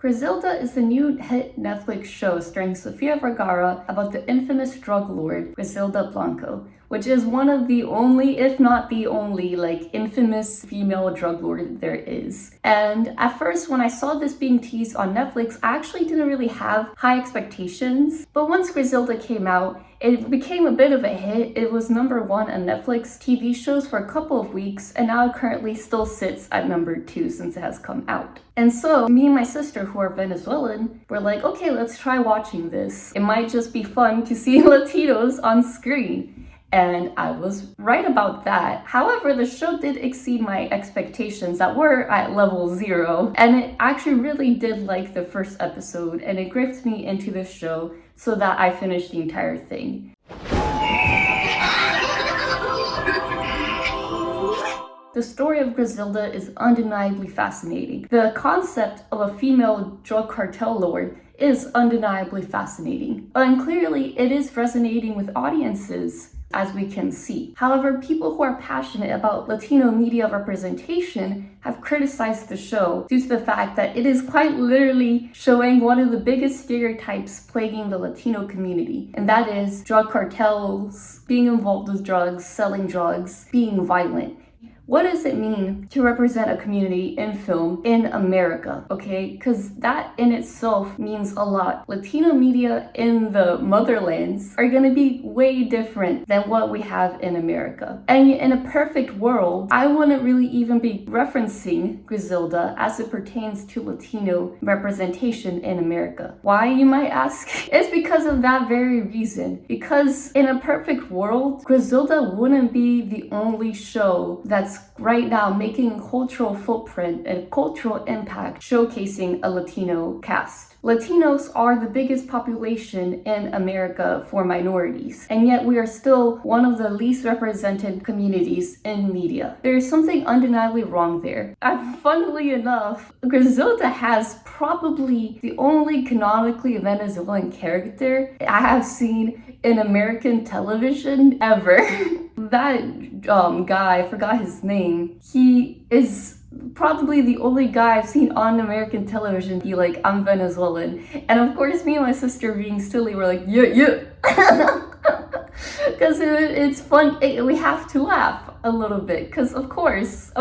Griselda is the new hit Netflix show starring Sofia Vergara about the infamous drug lord Griselda Blanco, which is one of the only, if not the only, infamous female drug lord there is. And at first, when I saw this being teased on Netflix, I actually didn't really have high expectations. But once Griselda came out, it became a bit of a hit. It was #1 on Netflix TV shows for a couple of weeks, and now it currently still sits at #2 since it has come out. And so, me and my sister, who are Venezuelan, were like, okay, let's try watching this. It might just be fun to see Latinos on screen. And I was right about that. However, the show did exceed my expectations that were at level 0. And it actually really did like the first episode, and it gripped me into the show so that I finished the entire thing. The story of Griselda is undeniably fascinating. The concept of a female drug cartel lord is undeniably fascinating. And clearly, it is resonating with audiences, as we can see. However, people who are passionate about Latino media representation have criticized the show due to the fact that it is quite literally showing one of the biggest stereotypes plaguing the Latino community, and that is drug cartels, being involved with drugs, selling drugs, being violent. What does it mean to represent a community in film in America, okay? Because that in itself means a lot. Latino media in the motherlands are gonna be way different than what we have in America. And in a perfect world, I wouldn't really even be referencing Griselda as it pertains to Latino representation in America. Why, you might ask? It's because of that very reason. Because in a perfect world, Griselda wouldn't be the only show that's right now making a cultural footprint and cultural impact showcasing a Latino cast. Latinos are the biggest population in America for minorities, and yet we are still one of the least represented communities in media. There is something undeniably wrong there. And funnily enough, Griselda has probably the only canonically Venezuelan character I have seen in American television ever. That guy, I forgot his name, he is probably the only guy I've seen on American television be like, I'm Venezuelan. And of course, me and my sister being silly, we're like, yeah. Because it's fun. We have to laugh a little bit, because of course,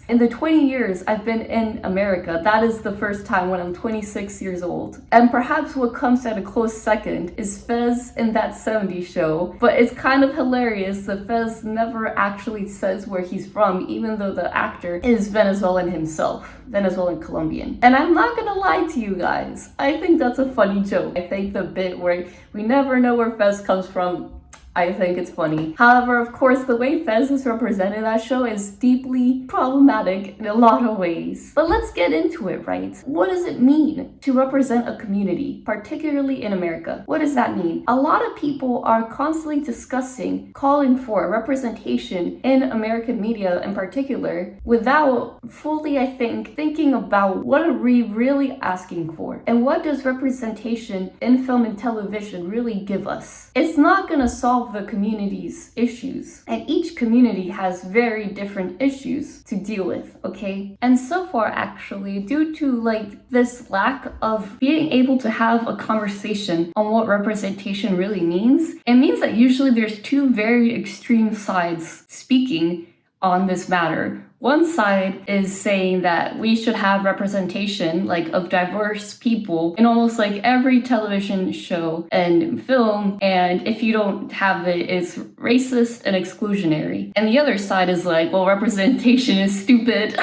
in the 20 years I've been in America, that is the first time when I'm 26 years old. And perhaps what comes at a close second is Fez in That 70s Show, but it's kind of hilarious that Fez never actually says where he's from, even though the actor is Venezuelan himself, Venezuelan Colombian. And I'm not gonna lie to you guys, I think that's a funny joke. I think the bit where we never know where Fez comes from, I think it's funny. However, of course, the way Fez is represented in that show is deeply problematic in a lot of ways. But let's get into it, right? What does it mean to represent a community, particularly in America? What does that mean? A lot of people are constantly discussing, calling for representation in American media in particular, without fully, I think, thinking about what are we really asking for? And what does representation in film and television really give us? It's not gonna solve the community's issues, and each community has very different issues to deal with, okay? And so far, actually, due to this lack of being able to have a conversation on what representation really means, it means that usually there's two very extreme sides speaking on this matter. One side is saying that we should have representation of diverse people in almost every television show and film, and if you don't have it, it's racist and exclusionary. And the other side is well, representation is stupid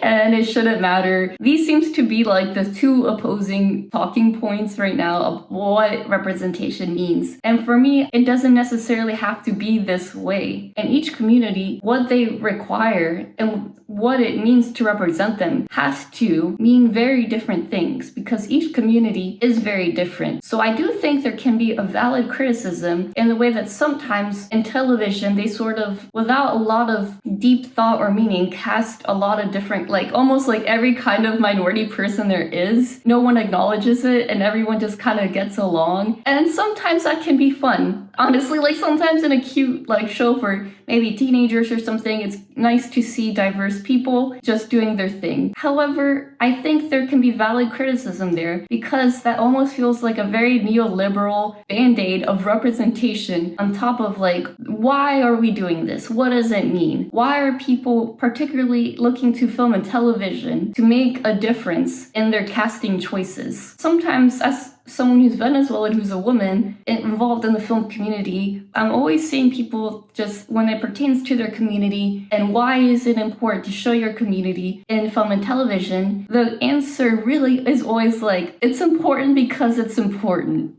and it shouldn't matter. These seems to be the two opposing talking points right now of what representation means. And for me, it doesn't necessarily have to be this way. In each community, what they require and what it means to represent them has to mean very different things, because each community is very different. So I do think there can be a valid criticism in the way that sometimes in television they sort of, without a lot of deep thought or meaning, cast a lot of different, almost every kind of minority person there is. No one acknowledges it and everyone just kind of gets along. And sometimes that can be fun. Honestly, sometimes in a cute show for maybe teenagers or something. It's nice to see diverse people just doing their thing. However, I think there can be valid criticism there because that almost feels like a very neoliberal band-aid of representation on top of like, why are we doing this? What does it mean? Why are people particularly looking to film and television to make a difference in their casting choices? Sometimes, as someone who's Venezuelan, who's a woman involved in the film community, I'm always seeing people just when it pertains to their community and why is it important to show your community in film and television, the answer really is always like, it's important because it's important.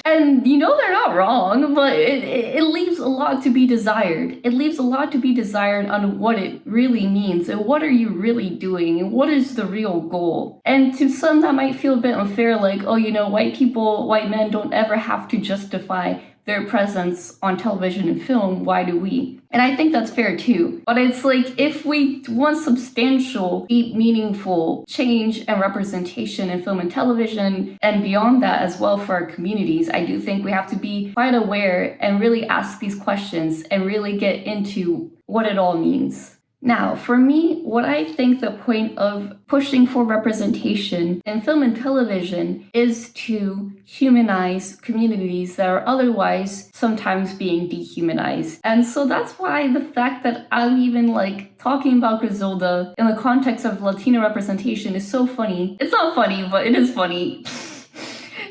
And you know they're not wrong, but it leaves a lot to be desired. It leaves a lot to be desired on what it really means and what are you really doing and what is the real goal. And to some that might feel a bit unfair, like, oh, you know, white men don't ever have to justify their presence on television and film, why do we? And I think that's fair too. But it's like, if we want substantial, deep, meaningful change and representation in film and television, and beyond that as well for our communities, I do think we have to be quite aware and really ask these questions and really get into what it all means. Now, for me, what I think the point of pushing for representation in film and television is to humanize communities that are otherwise sometimes being dehumanized. And so that's why the fact that I'm even like talking about Griselda in the context of Latino representation is so funny. It's not funny, but it is funny.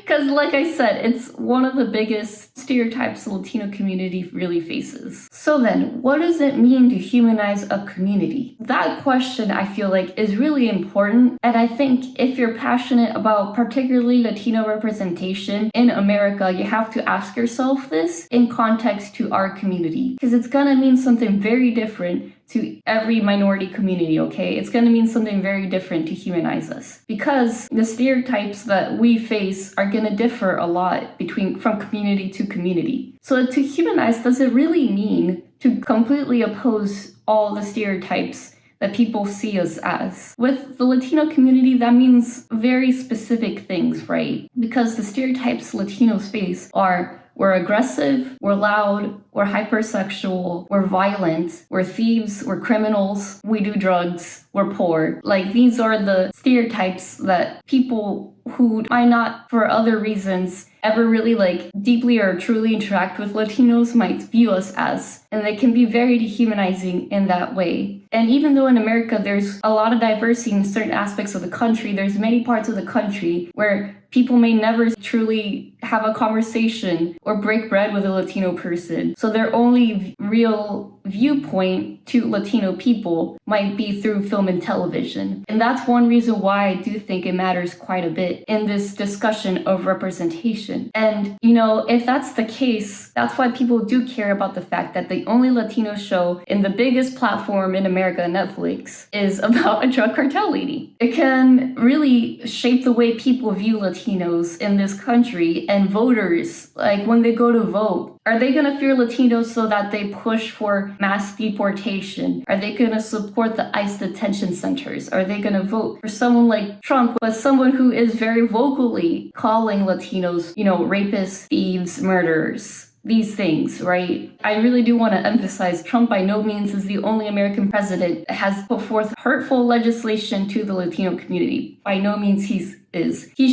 Because like I said, it's one of the biggest stereotypes the Latino community really faces. So then, what does it mean to humanize a community? That question, I feel like, is really important. And I think if you're passionate about particularly Latino representation in America, you have to ask yourself this in context to our community. Because it's gonna mean something very different to every minority community, okay? It's gonna mean something very different to humanize us because the stereotypes that we face are gonna differ a lot from community to community. So to humanize, does it really mean to completely oppose all the stereotypes that people see us as? With the Latino community, that means very specific things, right? Because the stereotypes Latinos face are we're aggressive, we're loud, we're hypersexual, we're violent, we're thieves, we're criminals, we do drugs, we're poor. Like, these are the stereotypes that people who might not, for other reasons, ever really like deeply or truly interact with Latinos might view us as. And they can be very dehumanizing in that way. And even though in America there's a lot of diversity in certain aspects of the country, there's many parts of the country where people may never truly have a conversation or break bread with a Latino person. So their only real viewpoint to Latino people might be through film and television. And that's one reason why I do think it matters quite a bit in this discussion of representation. And, you know, if that's the case, that's why people do care about the fact that the only Latino show in the biggest platform in America, Netflix, is about a drug cartel lady. It can really shape the way people view Latinos in this country and voters, like when they go to vote. Are they going to fear Latinos so that they push for mass deportation? Are they going to support the ICE detention centers? Are they going to vote for someone like Trump, but someone who is very vocally calling Latinos, you know, rapists, thieves, murderers? These things, right? I really do want to emphasize Trump by no means is the only American president that has put forth hurtful legislation to the Latino community. By no means he's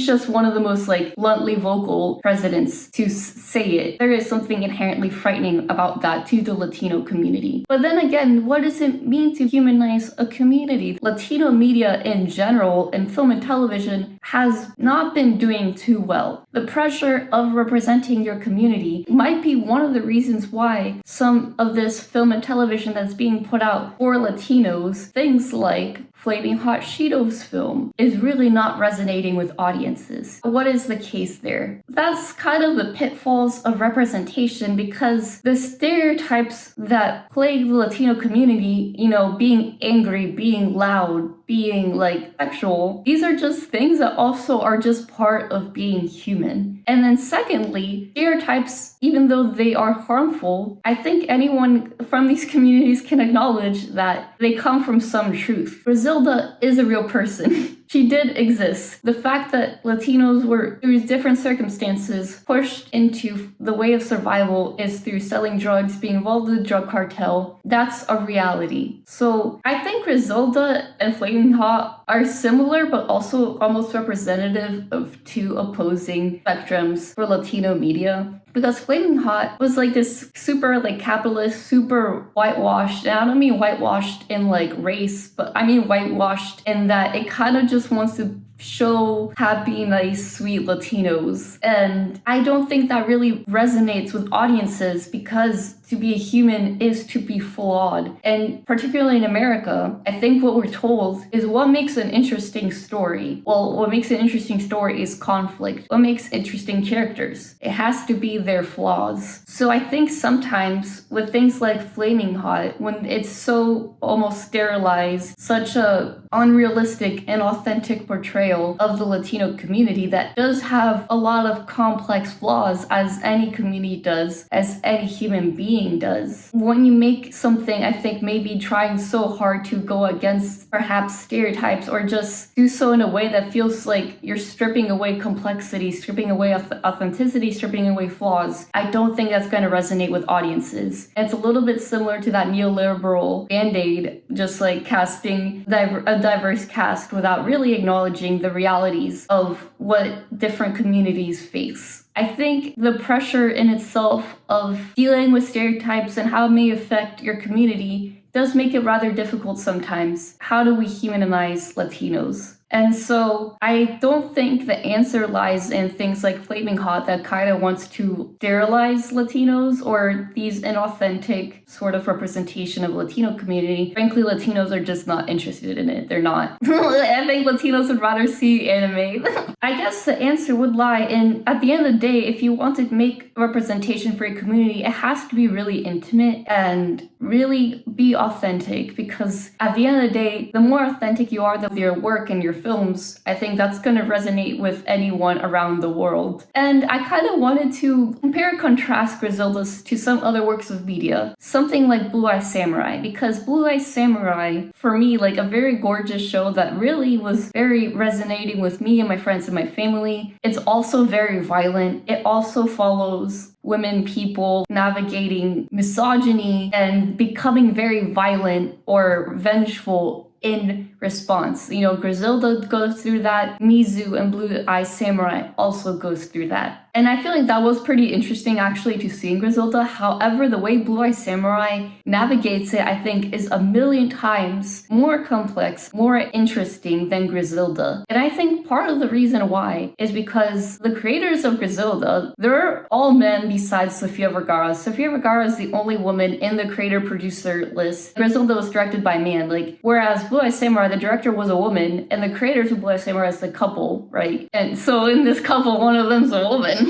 just one of the most like bluntly vocal presidents to say it. There is something inherently frightening about that to the Latino community. But then again, what does it mean to humanize a community? Latino media in general and film and television has not been doing too well. The pressure of representing your community might be one of the reasons why some of this film and television that's being put out for Latinos, things like Flaming Hot Cheetos film, is really not resonating with audiences. What is the case there? That's kind of the pitfalls of representation because the stereotypes that plague the Latino community, you know, being angry, being loud, being like sexual, these are just things that also are just part of being human. And then secondly, stereotypes, even though they are harmful, I think anyone from these communities can acknowledge that they come from some truth. Griselda is a real person. She did exist. The fact that Latinos were, through different circumstances, pushed into the way of survival is through selling drugs, being involved in the drug cartel. That's a reality. So I think Griselda and Flaming Hot are similar, but also almost representative of two opposing spectrums for Latino media. Because Flaming Hot was like this super like capitalist, super whitewashed. And I don't mean whitewashed in like race, but I mean whitewashed in that it kind of just wants to show happy, nice, sweet Latinos. And I don't think that really resonates with audiences because to be a human is to be flawed. And particularly in America, I think what we're told is what makes an interesting story. Well, what makes an interesting story is conflict. What makes interesting characters? It has to be their flaws. So I think sometimes with things like Flaming Hot, when it's so almost sterilized, such a unrealistic and authentic portrayal of the Latino community that does have a lot of complex flaws, as any community does, as any human being does. When you make something, I think maybe trying so hard to go against perhaps stereotypes or just do so in a way that feels like you're stripping away complexity, stripping away authenticity, stripping away flaws, I don't think that's going to resonate with audiences. And it's a little bit similar to that neoliberal band-aid, just like casting a diverse cast without really acknowledging the realities of what different communities face. I think the pressure in itself of dealing with stereotypes and how it may affect your community does make it rather difficult sometimes. How do we humanize Latinos? And so I don't think the answer lies in things like Flaming Hot that kind of wants to sterilize Latinos or these inauthentic sort of representation of Latino community. Frankly, Latinos are just not interested in it. They're not. I think Latinos would rather see anime. I guess the answer would lie in, at the end of the day, if you want to make representation for a community, it has to be really intimate and really be authentic, because at the end of the day, the more authentic you are with your work and your films, I think that's going to resonate with anyone around the world. And I kind of wanted to compare and contrast Griselda's to some other works of media, something like Blue Eye Samurai, because Blue Eye Samurai, for me, like a very gorgeous show that really was very resonating with me and my friends and my family. It's also very violent. It also follows women, people navigating misogyny and becoming very violent or vengeful in response. You know, Griselda goes through that. Mizu and Blue Eye Samurai also goes through that. And I feel like that was pretty interesting actually to see in Griselda. However, the way Blue Eye Samurai navigates it, I think, is a million times more complex, more interesting than Griselda. And I think part of the reason why is because the creators of Griselda, they're all men besides Sofia Vergara. Sofia Vergara is the only woman in the creator-producer list. Griselda was directed by man, whereas Blue Eye Samurai, the director was a woman, and the creators of Blue Eye Samurai is the couple, right? And so in this couple, one of them's a woman.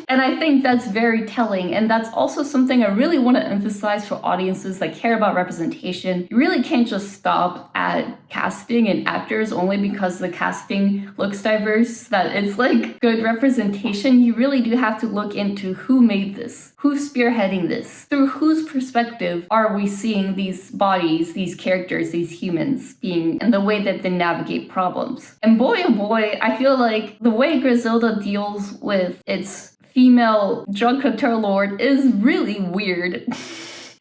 And I think that's very telling, and that's also something I really want to emphasize for audiences that care about representation. You really can't just stop at casting and actors only because the casting looks diverse, that it's like good representation. You really do have to look into who made this, who's spearheading this, through whose perspective are we seeing these bodies, these characters, these humans being, and the way that they navigate problems. And boy oh boy, I feel like the way Griselda deals with its female drug cartel lord is really weird.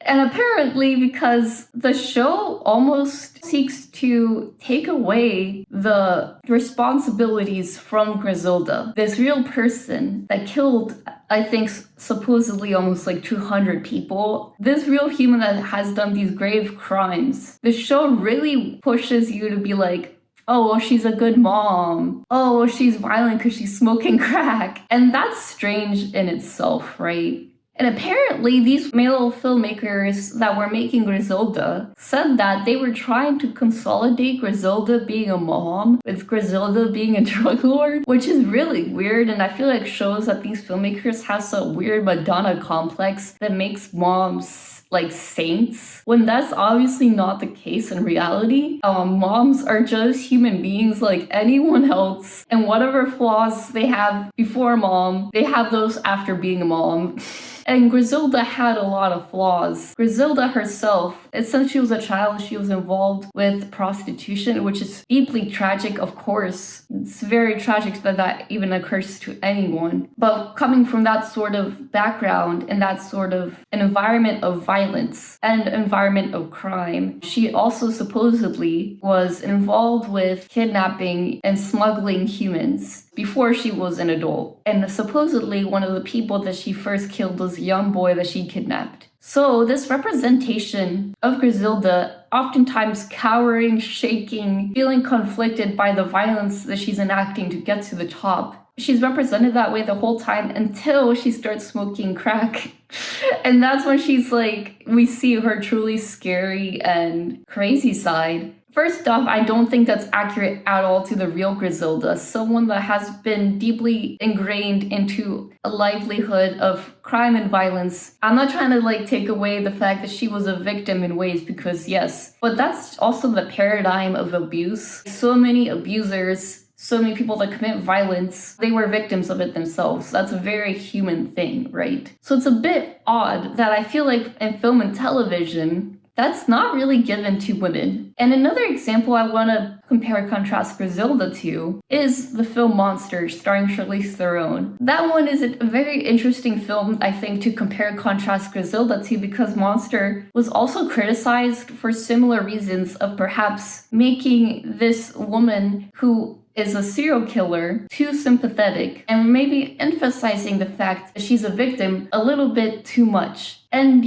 And apparently because the show almost seeks to take away the responsibilities from Griselda, this real person that killed, I think, supposedly almost like 200 people, this real human that has done these grave crimes. The show really pushes you to be like, oh, well, she's a good mom. Oh, well, she's violent because she's smoking crack. And that's strange in itself, right? And apparently these male filmmakers that were making Griselda said that they were trying to consolidate Griselda being a mom with Griselda being a drug lord, which is really weird. And I feel like shows that these filmmakers have some weird Madonna complex that makes moms like saints, when that's obviously not the case in reality. Moms are just human beings like anyone else, and whatever flaws they have before mom, they have those after being a mom. And Griselda had a lot of flaws. Griselda herself, since she was a child, she was involved with prostitution, which is deeply tragic, of course. It's very tragic that that even occurs to anyone. But coming from that sort of background and that sort of an environment of violence and environment of crime, she also supposedly was involved with kidnapping and smuggling humans before she was an adult. And supposedly one of the people that she first killed was a young boy that she kidnapped. So this representation of Griselda, oftentimes cowering, shaking, feeling conflicted by the violence that she's enacting to get to the top, she's represented that way the whole time until she starts smoking crack. And that's when she's like, we see her truly scary and crazy side. First off, I don't think that's accurate at all to the real Griselda, someone that has been deeply ingrained into a livelihood of crime and violence. I'm not trying to take away the fact that she was a victim in ways, because yes, but that's also the paradigm of abuse. So many abusers, so many people that commit violence, they were victims of it themselves. That's a very human thing, right? So it's a bit odd that I feel like in film and television, that's not really given to women. And another example I want to compare and contrast Griselda to is the film Monster, starring Charlize Theron. That one is a very interesting film, I think, to compare and contrast Griselda to, because Monster was also criticized for similar reasons of perhaps making this woman who is a serial killer too sympathetic and maybe emphasizing the fact that she's a victim a little bit too much. And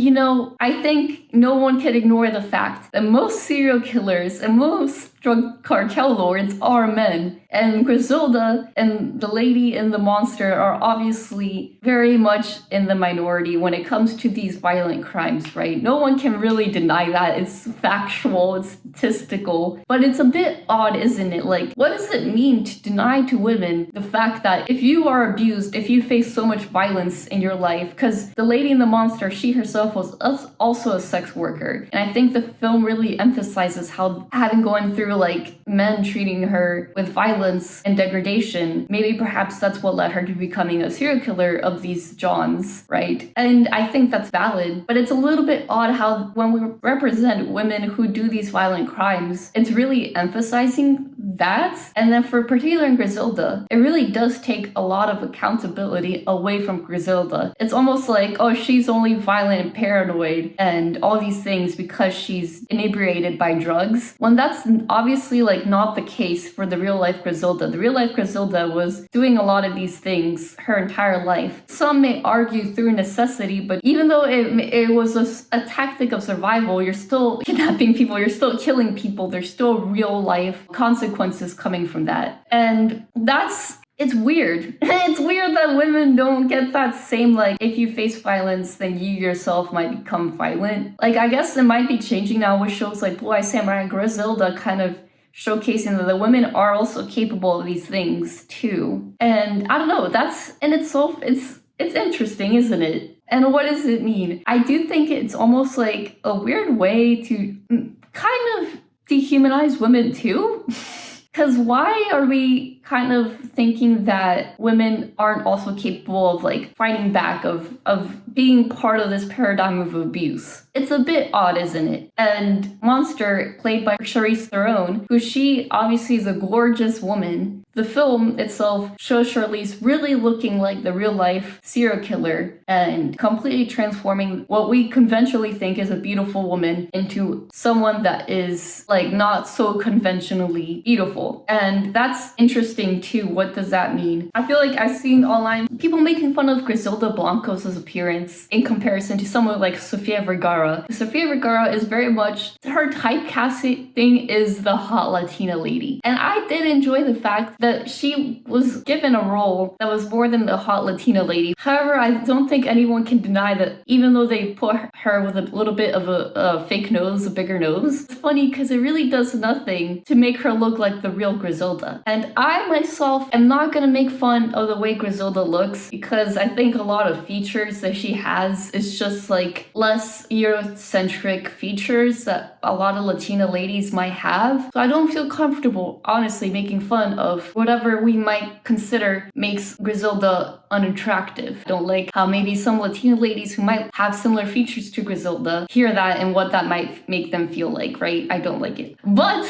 I think no one can ignore the fact that most serial killers and most drug cartel lords are men. And Griselda and the lady in the Monster are obviously very much in the minority when it comes to these violent crimes, right? No one can really deny that. It's factual, it's statistical, but it's a bit odd, isn't it? What does it mean to deny to women the fact that if you are abused, if you face so much violence in your life, because the lady in the Monster, she herself was also a sex worker. And I think the film really emphasizes how having gone through men treating her with violence and degradation, maybe perhaps that's what led her to becoming a serial killer of these Johns, right? And I think that's valid, but it's a little bit odd how when we represent women who do these violent crimes, it's really emphasizing that. And then for particular in Griselda, it really does take a lot of accountability away from Griselda. It's almost like, oh, she's only violent and paranoid and all these things because she's inebriated by drugs, when that's obviously not the case for the real life Griselda. The real life Griselda was doing a lot of these things her entire life. Some may argue through necessity, but even though it was a tactic of survival, you're still kidnapping people, you're still killing people, there's still real life consequences coming from that. And it's weird. It's weird that women don't get that same, if you face violence, then you yourself might become violent. I guess it might be changing now with shows like Blue Eye Samurai and Griselda kind of showcasing that the women are also capable of these things too. And I don't know, that's in itself, it's interesting, isn't it? And what does it mean? I do think it's almost like a weird way to kind of dehumanize women too. Because why are we kind of thinking that women aren't also capable of fighting back, of being part of this paradigm of abuse? It's a bit odd, isn't it? And Monster, played by Charlize Theron, who she obviously is a gorgeous woman. The film itself shows Charlize really looking like the real life serial killer and completely transforming what we conventionally think is a beautiful woman into someone that is not so conventionally beautiful. And that's interesting too. What does that mean? I feel like I've seen online people making fun of Griselda Blanco's appearance in comparison to someone like Sofia Vergara. Sofia Vergara is very much, her typecasting thing is the hot Latina lady. And I did enjoy the fact that she was given a role that was more than the hot Latina lady. However, I don't think anyone can deny that even though they put her with a little bit of a fake nose, a bigger nose, it's funny because it really does nothing to make her look like the real Griselda. And I myself am not going to make fun of the way Griselda looks, because I think a lot of features that she has is just less Eurocentric features that a lot of Latina ladies might have. So I don't feel comfortable, honestly, making fun of whatever we might consider makes Griselda unattractive. I don't like how maybe some Latino ladies who might have similar features to Griselda hear that and what that might make them feel like, right? I don't like it. But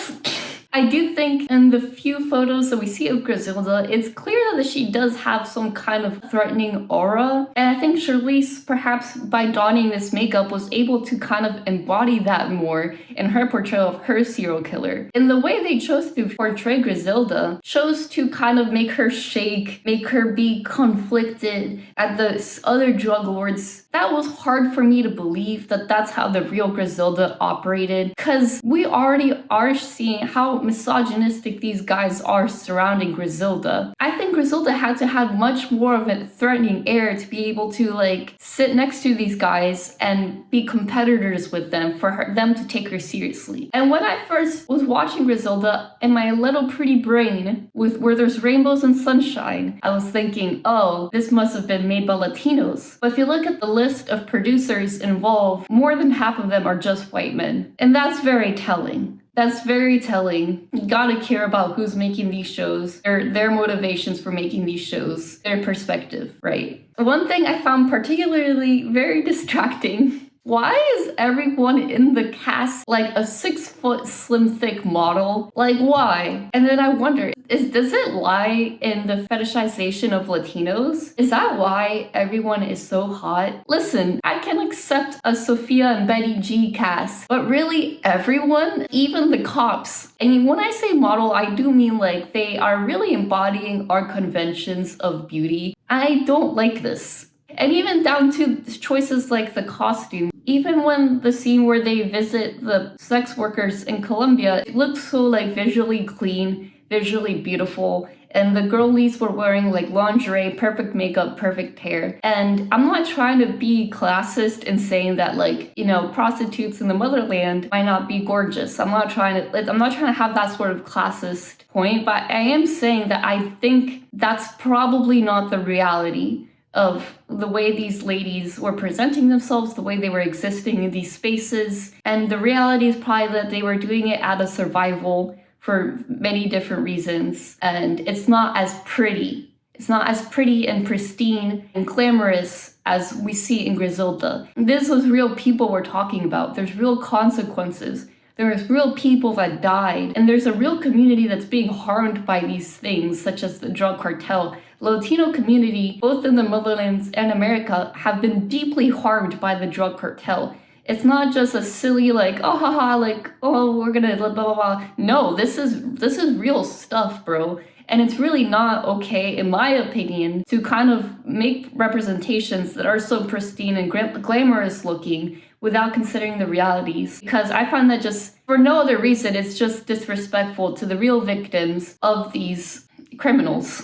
I do think in the few photos that we see of Griselda, it's clear that she does have some kind of threatening aura. And I think Charlize, perhaps by donning this makeup, was able to kind of embody that more in her portrayal of her serial killer. And the way they chose to portray Griselda chose to kind of make her shake, make her be conflicted at the other drug lords. That was hard for me to believe that that's how the real Griselda operated, because we already are seeing how misogynistic these guys are surrounding Griselda. I think Griselda had to have much more of a threatening air to be able to like sit next to these guys and be competitors with them for them to take her seriously. And when I first was watching Griselda in my little pretty brain with where there's rainbows and sunshine, I was thinking, oh, this must have been made by Latinos. But if you look at the list of producers involved, more than half of them are just white men. And that's very telling. That's very telling. You gotta care about who's making these shows, their motivations for making these shows, their perspective, right? One thing I found particularly very distracting. Why is everyone in the cast like a 6-foot slim thick model? Like why? And then I wonder, does it lie in the fetishization of Latinos? Is that why everyone is so hot? Listen, I can accept a Sophia and Betty G cast, but really everyone, even the cops. And when I say model, I do mean like they are really embodying our conventions of beauty. I don't like this. And even down to choices like the costume. Even when the scene where they visit the sex workers in Colombia, it looks so like visually clean, visually beautiful. And the girlies were wearing like lingerie, perfect makeup, perfect hair. And I'm not trying to be classist in saying that like, you know, prostitutes in the motherland might not be gorgeous. I'm not trying to have that sort of classist point, but I am saying that I think that's probably not the reality of the way these ladies were presenting themselves, the way they were existing in these spaces. And the reality is probably that they were doing it out of survival for many different reasons. And it's not as pretty. It's not as pretty and pristine and glamorous as we see in Griselda. This was real people we're talking about. There's real consequences. There's real people that died. And there's a real community that's being harmed by these things, such as the drug cartel. Latino community, both in the motherlands and America, have been deeply harmed by the drug cartel. It's not just a silly like, oh haha, like, oh, we're gonna blah blah blah. No, this is real stuff, bro. And it's really not okay, in my opinion, to kind of make representations that are so pristine and glamorous looking without considering the realities. Because I find that just, for no other reason, it's just disrespectful to the real victims of these criminals.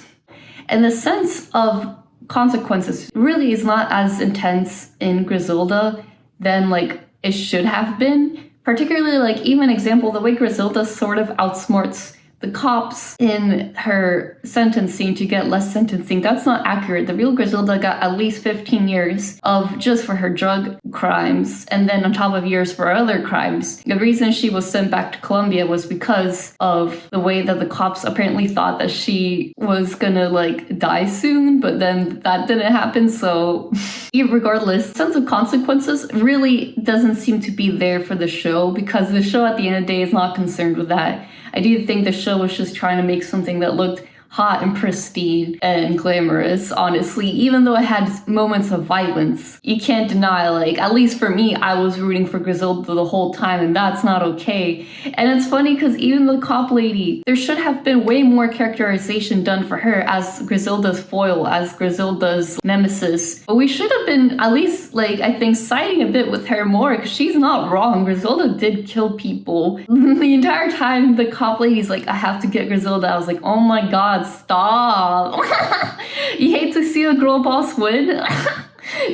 And the sense of consequences really is not as intense in Griselda than like it should have been. Particularly like even example, the way Griselda sort of outsmarts the cops in her sentencing to get less sentencing. That's not accurate. The real Griselda got at least 15 years of just for her drug crimes, and then on top of years for other crimes. The reason she was sent back to Colombia was because of the way that the cops apparently thought that she was gonna like die soon, but then that didn't happen. So regardless, sense of consequences really doesn't seem to be there for the show, because the show at the end of the day is not concerned with that. I do think the show was just trying to make something that looked hot and pristine and glamorous, honestly, even though it had moments of violence. You can't deny, like, at least for me, I was rooting for Griselda the whole time, and that's not okay. And it's funny because even the cop lady, there should have been way more characterization done for her as Griselda's foil, as Griselda's nemesis. But we should have been at least, like, I think, siding a bit with her more, because she's not wrong. Griselda did kill people. The entire time, the cop lady's like, I have to get Griselda. I was like, oh my god, stop. You hate to see a girl boss win?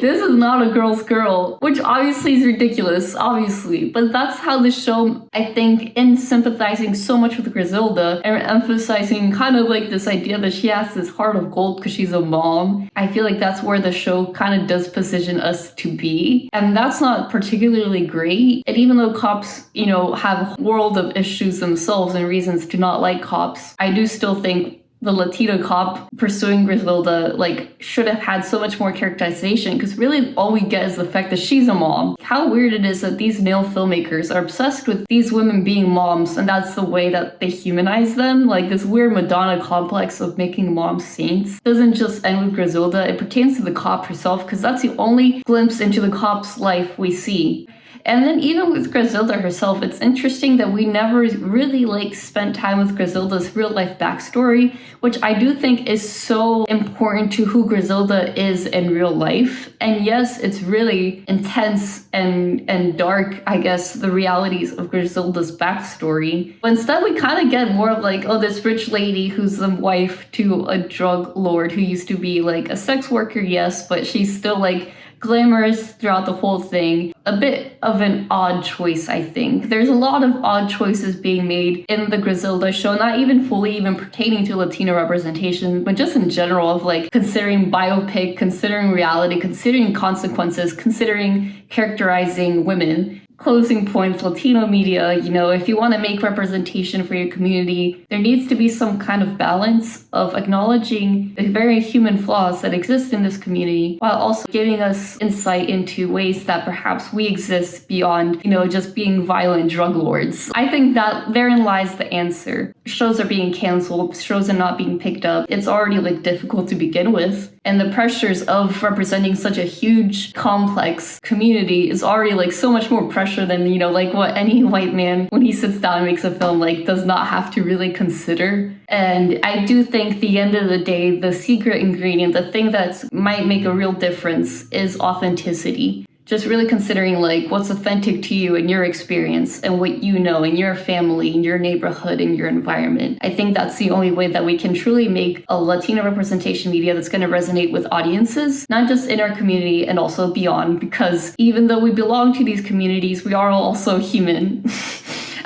This is not a girl's girl, which obviously is ridiculous, obviously. But that's how the show, I think, in sympathizing so much with Griselda and emphasizing kind of like this idea that she has this heart of gold because she's a mom, I feel like that's where the show kind of does position us to be. And that's not particularly great. And even though cops, you know, have a world of issues themselves and reasons to not like cops, I do still think the Latino cop pursuing Griselda like should have had so much more characterization, because really all we get is the fact that she's a mom. How weird it is that these male filmmakers are obsessed with these women being moms, and that's the way that they humanize them. Like this weird Madonna complex of making moms saints doesn't just end with Griselda, it pertains to the cop herself, because that's the only glimpse into the cop's life we see. And then even with Griselda herself, it's interesting that we never really like spent time with Griselda's real life backstory, which I do think is so important to who Griselda is in real life. And yes, it's really intense and dark, I guess, the realities of Griselda's backstory. But instead we kind of get more of like, oh, this rich lady who's the wife to a drug lord who used to be like a sex worker, yes, but she's still like glamorous throughout the whole thing. A bit of an odd choice, I think. There's a lot of odd choices being made in the Griselda show, not even fully even pertaining to Latino representation, but just in general of like considering biopic, considering reality, considering consequences, considering characterizing women. Closing points, Latino media, you know, if you want to make representation for your community, there needs to be some kind of balance of acknowledging the very human flaws that exist in this community, while also giving us insight into ways that perhaps we exist beyond, you know, just being violent drug lords. I think that therein lies the answer. Shows are being canceled, shows are not being picked up. It's already like difficult to begin with. And the pressures of representing such a huge, complex community is already like so much more pressure than, you know, like what any white man, when he sits down and makes a film, like does not have to really consider. And I do think at the end of the day, the secret ingredient, the thing that might make a real difference is authenticity. Just really considering like what's authentic to you and your experience and what you know in your family, in your neighborhood, in your environment. I think that's the only way that we can truly make a Latino representation media that's going to resonate with audiences, not just in our community and also beyond, because even though we belong to these communities, we are also human.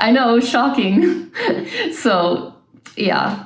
I know, shocking. So, yeah.